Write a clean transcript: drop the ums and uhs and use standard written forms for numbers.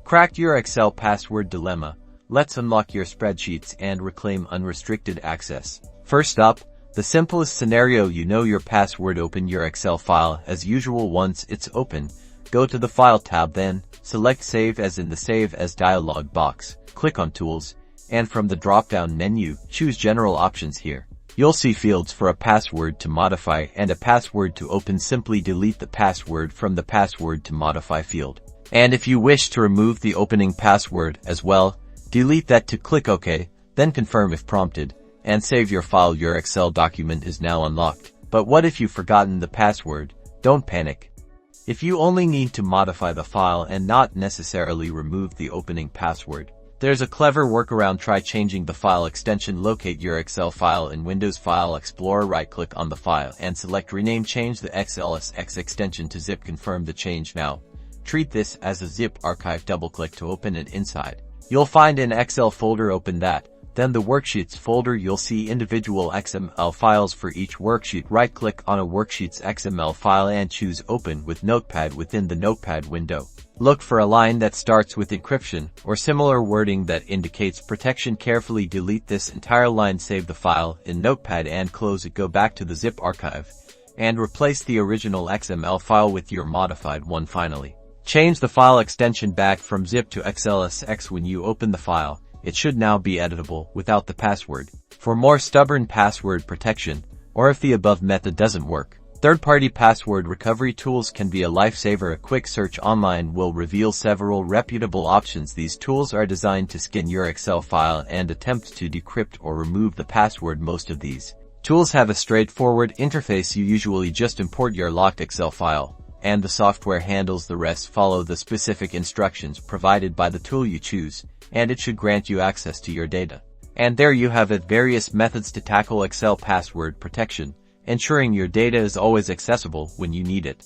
Cracked your Excel password dilemma. Let's unlock your spreadsheets and reclaim unrestricted access. First up, the simplest scenario: you know your password. Open your Excel file as usual. Once it's open, go to the File tab, then select Save As in the Save As dialog box. Click on Tools, and from the drop-down menu, choose General Options here. You'll see fields for a password to modify and a password to open. Simply delete the password from the Password to Modify field. And if you wish to remove the opening password as well, delete that too. Click OK, then confirm if prompted, and save your file. Your Excel document is now unlocked. But what if you've forgotten the password? Don't panic. If you only need to modify the file and not necessarily remove the opening password, there's a clever workaround. Try changing the file extension. Locate your Excel file in Windows File Explorer. Right-click on the file and select Rename. Change the XLSX extension to zip. Confirm the change now. Treat this as a zip archive. Double-click to open it. Inside, you'll find an Excel folder. Open that. Then the Worksheets folder. You'll see individual XML files for each worksheet. Right-click on a worksheet's XML file and choose Open with Notepad. Within the Notepad window, look for a line that starts with encryption or similar wording that indicates protection. Carefully delete this entire line. Save the file in Notepad and close it. Go back to the zip archive and replace the original XML file with your modified one. Finally, change the file extension back from zip to XLSX. When you open the file, it should now be editable without the password. For more stubborn password protection, or if the above method doesn't work, third-party password recovery tools can be a lifesaver. A quick search online will reveal several reputable options. These tools are designed to scan your Excel file and attempt to decrypt or remove the password. Most of these tools have a straightforward interface. You usually just import your locked Excel file, and the software handles the rest. Follow the specific instructions provided by the tool you choose, and it should grant you access to your data. And there you have it, various methods to tackle Excel password protection, ensuring your data is always accessible when you need it.